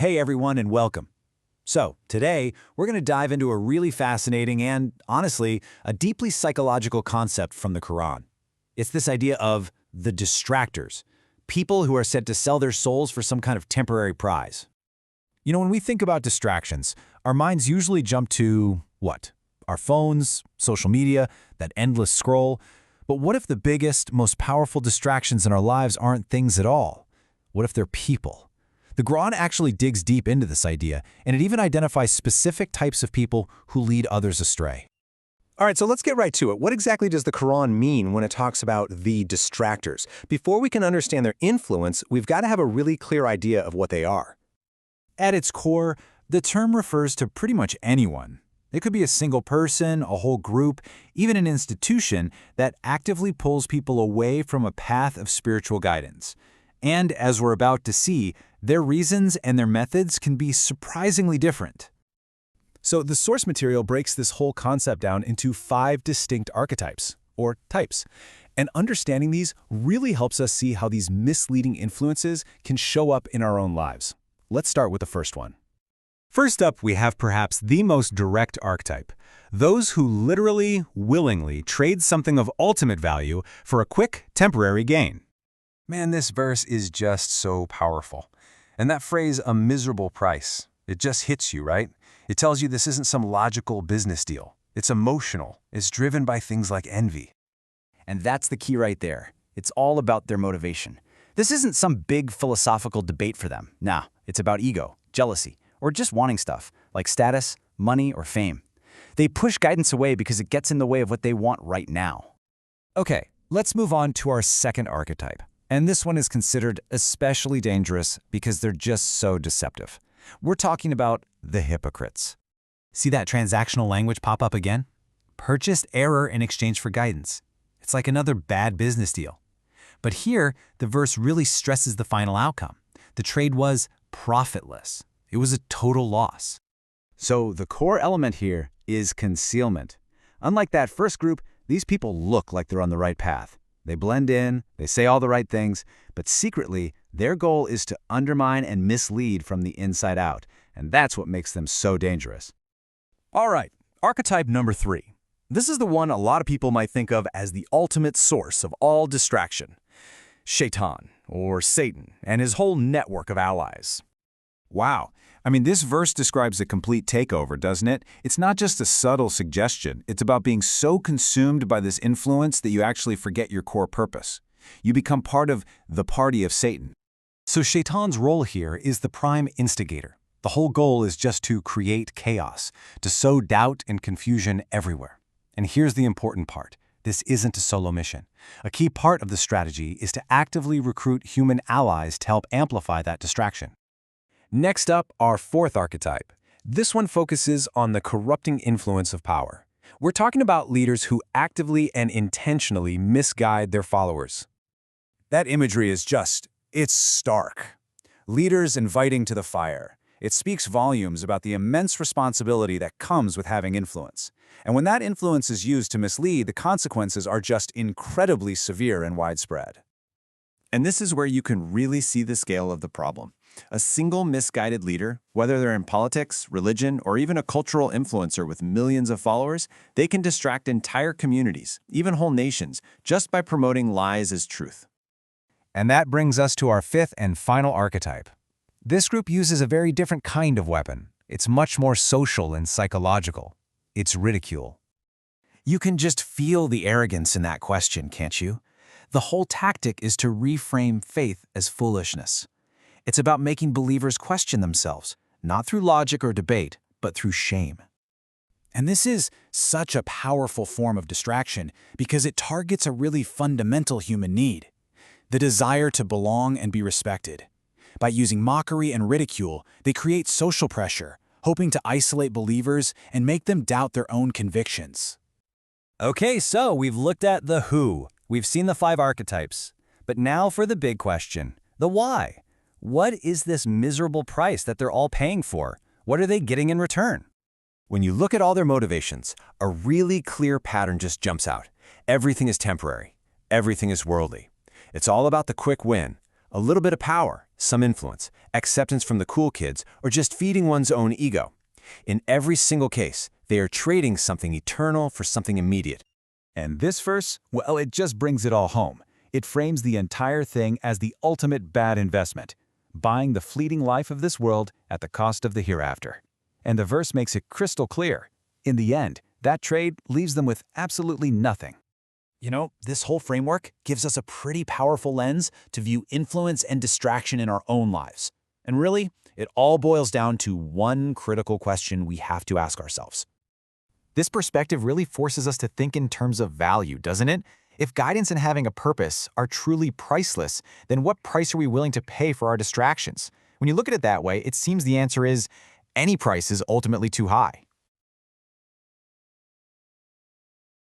Hey everyone and welcome. So, today we're going to dive into a really fascinating and, honestly, a deeply psychological concept from the Quran. It's this idea of the distractors, people who are said to sell their souls for some kind of temporary prize. When we think about distractions, our minds usually jump to, what? Our phones, social media, that endless scroll. But what if the biggest, most powerful distractions in our lives aren't things at all? What if they're people? The Quran actually digs deep into this idea, and it even identifies specific types of people who lead others astray. All right, so let's get right to it. What exactly does the Quran mean when it talks about the distractors? Before we can understand their influence, we've got to have a really clear idea of what they are. At its core, the term refers to pretty much anyone. It could be a single person, a whole group, even an institution that actively pulls people away from a path of spiritual guidance. And as we're about to see, their reasons and their methods can be surprisingly different. So the source material breaks this whole concept down into 5 distinct archetypes, or types. And understanding these really helps us see how these misleading influences can show up in our own lives. Let's start with the first one. First up, we have perhaps the most direct archetype. Those who literally, willingly trade something of ultimate value for a quick, temporary gain. Man, this verse is just so powerful. And that phrase, a miserable price, it just hits you, right? It tells you this isn't some logical business deal. It's emotional. It's driven by things like envy. And that's the key right there. It's all about their motivation. This isn't some big philosophical debate for them. Nah, it's about ego, jealousy, or just wanting stuff, like status, money, or fame. They push guidance away because it gets in the way of what they want right now. Okay, let's move on to our second archetype. And this one is considered especially dangerous because they're just so deceptive. We're talking about the hypocrites. See that transactional language pop up again? Purchased error in exchange for guidance. It's like another bad business deal. But here, the verse really stresses the final outcome. The trade was profitless. It was a total loss. So the core element here is concealment. Unlike that first group, these people look like they're on the right path. They blend in, they say all the right things, but secretly, their goal is to undermine and mislead from the inside out, and that's what makes them so dangerous. All right, archetype number 3. This is the one a lot of people might think of as the ultimate source of all distraction. Shaitan, or Satan, and his whole network of allies. Wow. This verse describes a complete takeover, doesn't it? It's not just a subtle suggestion. It's about being so consumed by this influence that you actually forget your core purpose. You become part of the party of Satan. So Shaitan's role here is the prime instigator. The whole goal is just to create chaos, to sow doubt and confusion everywhere. And here's the important part. This isn't a solo mission. A key part of the strategy is to actively recruit human allies to help amplify that distraction. Next up, our fourth archetype. This one focuses on the corrupting influence of power. We're talking about leaders who actively and intentionally misguide their followers. That imagery is it's stark. Leaders inviting to the fire. It speaks volumes about the immense responsibility that comes with having influence. And when that influence is used to mislead, the consequences are just incredibly severe and widespread. And this is where you can really see the scale of the problem. A single misguided leader, whether they're in politics, religion, or even a cultural influencer with millions of followers, they can distract entire communities, even whole nations, just by promoting lies as truth. And that brings us to our fifth and final archetype. This group uses a very different kind of weapon. It's much more social and psychological. It's ridicule. You can just feel the arrogance in that question, can't you? The whole tactic is to reframe faith as foolishness. It's about making believers question themselves, not through logic or debate, but through shame. And this is such a powerful form of distraction because it targets a really fundamental human need, the desire to belong and be respected. By using mockery and ridicule, they create social pressure, hoping to isolate believers and make them doubt their own convictions. Okay, so we've looked at the who. We've seen the 5 archetypes. But now for the big question, the why. What is this miserable price that they're all paying for? What are they getting in return? When you look at all their motivations, a really clear pattern just jumps out. Everything is temporary. Everything is worldly. It's all about the quick win, A little bit of power, some influence, acceptance from the cool kids, or just feeding one's own ego. In every single case, they are trading something eternal for something immediate. And this verse, well, it just brings it all home. It frames the entire thing as the ultimate bad investment, buying the fleeting life of this world at the cost of the hereafter. And the verse makes it crystal clear. In the end, that trade leaves them with absolutely nothing. You know, this whole framework gives us a pretty powerful lens to view influence and distraction in our own lives. And really, it all boils down to one critical question we have to ask ourselves. This perspective really forces us to think in terms of value, doesn't it? If guidance and having a purpose are truly priceless, then what price are we willing to pay for our distractions? When you look at it that way, it seems the answer is any price is ultimately too high.